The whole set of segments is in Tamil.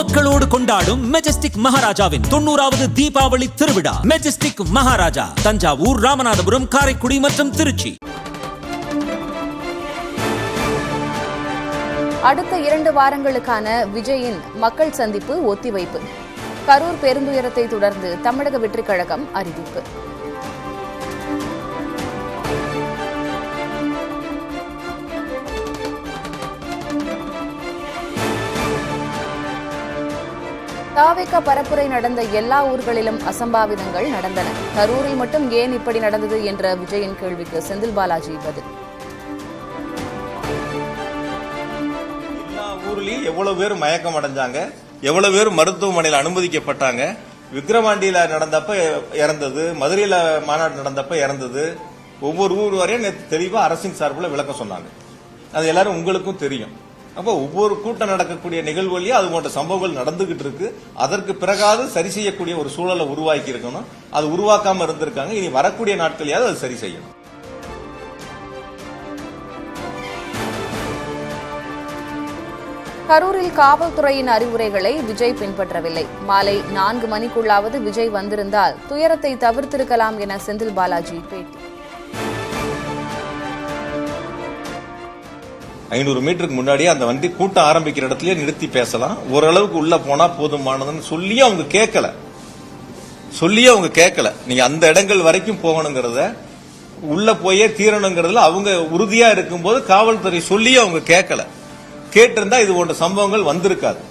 மக்களோடு கொண்டாடும் மெஜஸ்டிக் மகாராஜாவின் 90வது தீபாவளி திருவிழா. மெஜஸ்டிக் மகாராஜா தஞ்சாவூர், ராமநாதபுரம், காரைக்குடி மற்றும் திருச்சி. அடுத்த 2 வாரங்களுக்கான விஜயின் மக்கள் சந்திப்பு ஒத்திவைப்பு. கரூர் பேருந்துயரத்தை தொடர்ந்து தமிழக வெற்றிக் கழகம் அறிவிப்பு. தாவேகா பரப்புரை நடந்த எல்லா ஊர்களிலும் அசம்பாவிதங்கள் நடந்தன. கரூரில் மட்டும் ஏன் இப்படி நடந்தது என்ற விஜயின் கேள்விக்கு செந்தில் பாலாஜி பதில். எல்லா ஊர்லயும் எவ்வளவு பேர் மயக்கம் அடைஞ்சாங்க, எவ்வளவு பேர் மருத்துவமனையில் அனுமதிக்கப்பட்டாங்க, விக்கிரவாண்டியில நடந்தப்ப இறந்தது, மதுரையில மாநாடு நடந்தப்ப இறந்தது, ஒவ்வொரு ஊர் வரையும் நேற்று தெளிவா அரசின் சார்பில் விளக்கம் சொன்னாங்க. அது எல்லாரும் உங்களுக்கும் தெரியும். அப்போ ஒவ்வொரு கூட்டம் நடக்கக்கூடிய நிகழ்வுலையும் அது போன்ற சம்பவங்கள் நடந்துகிட்டு இருக்கு. அதற்கு பிறகாவது சரி செய்யக்கூடிய ஒரு சூழலை உருவாக்கி இருக்கணும். அது உருவாக்காம இருந்திருக்காங்க. இனி வரக்கூடிய நாட்களையாவது அது சரி செய்யணும். கரூரில் காவல்துறையின் அறிவுரைகளை விஜய் பின்பற்றவில்லை. மாலை 4 மணிக்குள்ளாவது விஜய் வந்திருந்தால் துயரத்தை தவிர்த்திருக்கலாம் என செந்தில் பாலாஜி பேட்டி. 500 மீட்டருக்கு முன்னாடியே அந்த வண்டி கூட்டம் ஆரம்பிக்கிற இடத்துலயே நிறுத்தி பேசலாம், ஓரளவுக்கு உள்ள போனா போதுமானதுன்னு சொல்லியே அவங்க கேட்கல. நீங்க அந்த இடங்கள் வரைக்கும் போகணுங்கிறத, உள்ள போயே தீரணுங்கிறதுல அவங்க உறுதியா இருக்கும்போது காவல்துறை சொல்லியே அவங்க கேட்கல. கேட்டிருந்தா இது போன்ற சம்பவங்கள் வந்திருக்காது.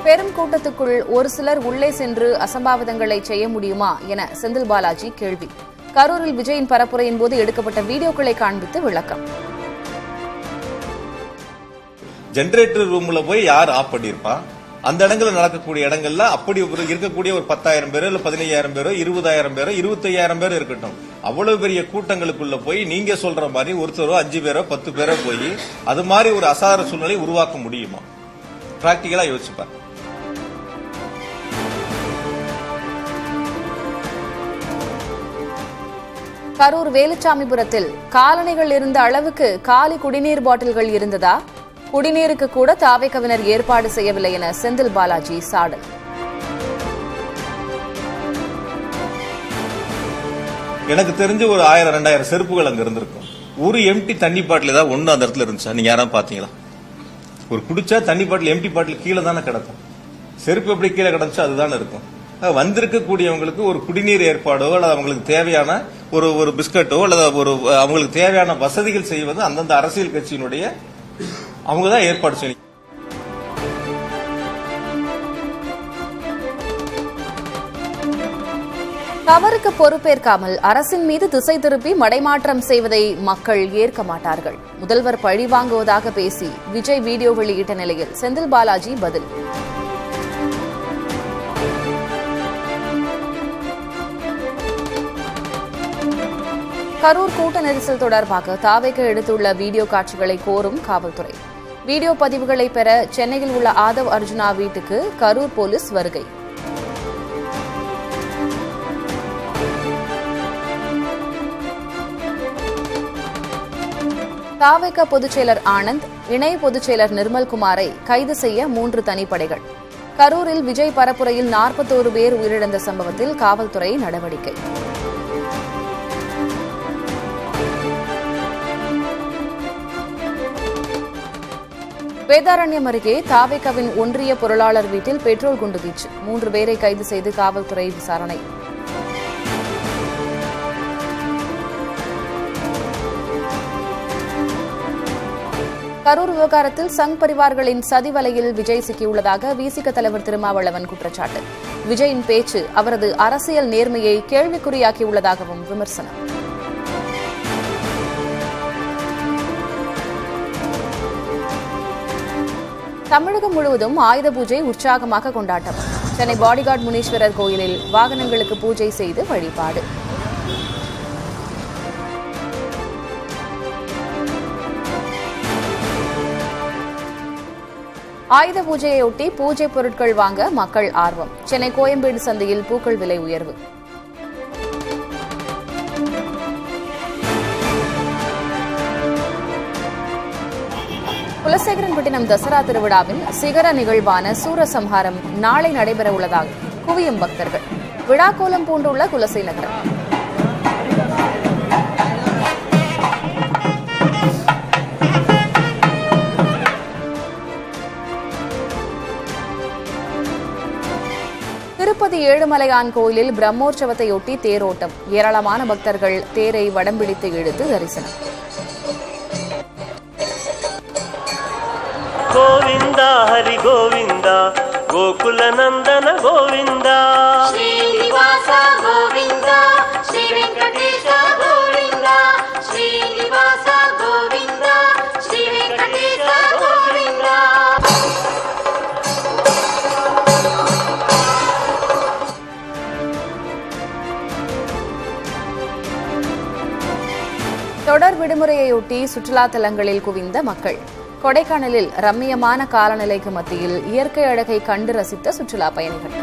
பெரும் கூட்டத்துக்குள் ஒரு சிலர் உள்ளே சென்று அசம்பாவிதங்களை செய்ய முடியுமா என செந்தில் பாலாஜி கேள்வி. கரூரில் விஜயின் பரப்புரையின் போது எடுக்கப்பட்ட வீடியோக்களை காண்பித்து விளக்கம். ஜெனரேட்டர் ரூம்ல போய் யார் ஆஃப் பண்ணிருப்பா? அந்த இடங்கள்ல நடக்கக்கூடிய இடங்கள்ல அப்படி இருக்கக்கூடிய ஒரு 10,000 பேரோ இல்ல 15,000 பேரோ 20,000 பேரோ 25,000 பேரோ இருக்கட்டும், அவ்வளவு பெரிய கூட்டங்களுக்குள்ள போய் நீங்க சொல்ற மாதிரி ஒருத்தரோ 5 பேரோ 10 பேரோ போய் அது மாதிரி ஒரு அசாதாரண சூழ்நிலை உருவாக்க முடியுமா? பிராக்டிகலா யோசிப்பார். கரூர் வேலுச்சாமிபுரத்தில் காலணிகள் இருந்த அளவுக்கு காலி குடிநீர் பாட்டில்கள் இருந்ததா? குடிநீருக்கு கூட தாவேகவினர் ஏற்பாடு செய்யவில்லை என செந்தில் பாலாஜி சாடல். எனக்கு தெரிஞ்சு ஒரு 1000-2000 செருப்புகள் அங்க இருந்திருக்கும். ஒரு எம்டி தண்ணி பாட்டில் ஏதாவது ஒண்ணு அந்த இடத்துல இருந்துச்சா? நீங்க யாராவது பாத்தீங்களா? ஒரு குடிச்சா தண்ணி பாட்டில் எம்டி பாட்டில் கீழே தானே கிடக்கும். செருப்பு எப்படி கீழே கிடந்துச்சோ அதுதானே இருக்கும். வந்திருக்கக்கூடியவங்களுக்கு ஒரு குடிநீர் ஏற்பாடோ அல்லது அவங்களுக்கு தேவையான ஒரு பிஸ்கட்டோ அல்லது அவங்களுக்கு தேவையான வசதிகள் செய்வது அந்தந்த அரசியல் கட்சியினுடைய அவங்க தான் ஏற்பாடு செய்யணும். தவறுக்கு பொறுப்பேற்காமல் அரசின் மீது திசை திருப்பி மடைமாற்றம் செய்வதை மக்கள் ஏற்க மாட்டார்கள். முதல்வர் பழி வாங்குவதாக பேசி விஜய் வீடியோ வெளியிட்ட நிலையில் செந்தில் பாலாஜி பதில். கரூர் கூட்ட நெரிசல் தொடர்பாக தாவேகா எடுத்துள்ள வீடியோ காட்சிகளை கோரும் காவல்துறை. வீடியோ பதிவுகளை பெற சென்னையில் உள்ள ஆதவ் அர்ஜுனா வீட்டுக்கு கரூர் போலீஸ் வருகை. தாவேகா பொதுச்செயலர் ஆனந்த், இணை பொதுச்செயலர் நிர்மல்குமாரை கைது செய்ய 3 தனிப்படைகள். கரூரில் விஜய் பரப்புரையில் 41 பேர் உயிரிழந்த சம்பவத்தில் காவல்துறை நடவடிக்கை. வேதாரண்யம் அருகே தாவேகாவின் ஒன்றிய பொருளாளர் வீட்டில் பெட்ரோல் குண்டு வீச்சு. 3 பேரை கைது செய்து காவல்துறை விசாரணை. கரூர் விவகாரத்தில் சங் பரிவார்களின் சதி வலையில் விஜய் சிக்கியுள்ளதாக விசிக தலைவர் திருமாவளவன் குற்றச்சாட்டு. விஜயின் பேச்சு அவரது அரசியல் நேர்மையை கேள்விக்குறியாக்கியுள்ளதாகவும் விமர்சனம். தமிழகம் முழுவதும் ஆயுத பூஜை உற்சாகமாக கொண்டாட்டம். சென்னை பாடிகார்டு முனீஸ்வரர் கோயிலில் வாகனங்களுக்கு பூஜை செய்து வழிபாடு. ஆயுத பூஜையொட்டி பூஜை பொருட்கள் வாங்க மக்கள் ஆர்வம். சென்னை கோயம்பேடு சந்தையில் பூக்கள் விலை உயர்வு. குலசேகரன்பட்டினம் தசரா திருவிழாவின் சிகர நிகழ்வான சூரசம்ஹாரம் நாளை நடைபெற உள்ளதாக குவியும் பக்தர்கள். விழாக்கோலம் பூண்டுள்ள குலசை நகரம். திருப்பதி ஏழுமலையான் கோயிலில் பிரம்மோற்சவத்தையொட்டி தேரோட்டம். ஏராளமான பக்தர்கள் தேரை வடம்பிடித்து இழுத்து தரிசனம். கோவிந்தா ஹரி கோவிந்தா கோகுல நந்தன கோவிந்தா ஸ்ரீனிவாச கோவிந்தா ஸ்ரீ வெங்கடேஷ கோவிந்தா ஸ்ரீனிவாச கோவிந்தா ஸ்ரீ வெங்கடேஷ கோவிந்தா. தொடர் விடுமுறையொட்டி சுற்றுலா தலங்களில் குவிந்த மக்கள். கொடைக்கானலில் ரம்மியமான காலநிலைக்கு மத்தியில் இயற்கை அழகை கண்டு ரசித்த சுற்றுலா பயணிகள்.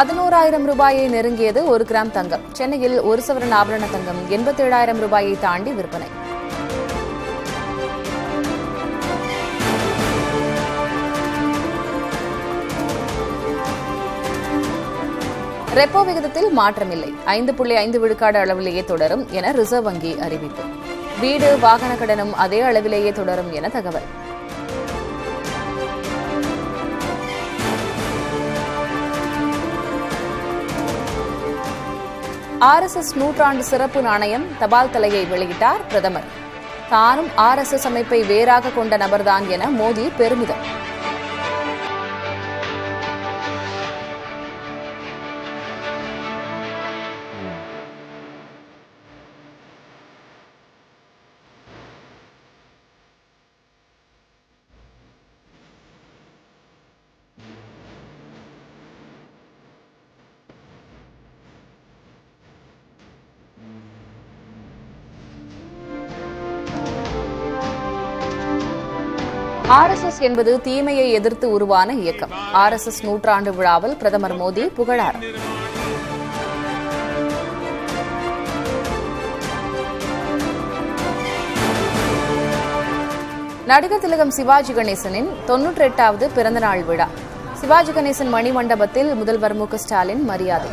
₹11,000 நெருங்கியது 1 கிராம் தங்கம். சென்னையில் 1 சவரன் ஆபரண தங்கம் ₹87,000 தாண்டி விற்பனை. ரெப்போ விகிதத்தில் மாற்றமில்லை. 5.5 விழுக்காடு அளவிலேயே தொடரும் என ரிசர்வ் வங்கி அறிவிப்பு. வீடு வாகன கடனும் அதே அளவிலேயே தொடரும் என தகவல். RSS நூற்றாண்டு சிறப்பு நாணயம் தபால் தலையை வெளியிட்டார் பிரதமர். தானும் RSS அமைப்பை வேறாக கொண்ட நபர்தான் என மோடி பெருமிதம். RSS என்பது தீமையை எதிர்த்து உருவான இயக்கம். RSS நூற்றாண்டு விழாவில் பிரதமர் மோடி புகழாரம். நடிகர் திலகம் சிவாஜி கணேசனின் 98வது பிறந்தநாள் விழா. சிவாஜி கணேசன் மணிமண்டபத்தில் முதல்வர் மு க ஸ்டாலின் மரியாதை.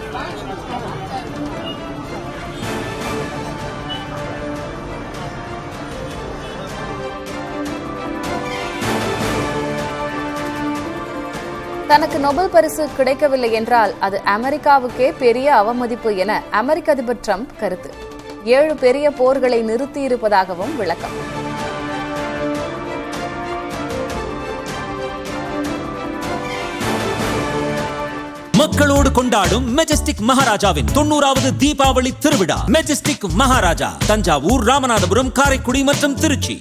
தனக்கு நோபல் பரிசு கிடைக்கவில்லை என்றால் அது அமெரிக்காவுக்கே பெரிய அவமதிப்பு என அமெரிக்க அதிபர் டிரம்ப் கருத்து. 7 பெரிய போர்களை நிறுத்தியிருப்பதாகவும் விளக்கம். மக்களோடு கொண்டாடும் மெஜஸ்டிக் மகாராஜாவின் 90வது தீபாவளி திருவிழா. மெஜஸ்டிக் மகாராஜா தஞ்சாவூர், ராமநாதபுரம், காரைக்குடி மற்றும் திருச்சி.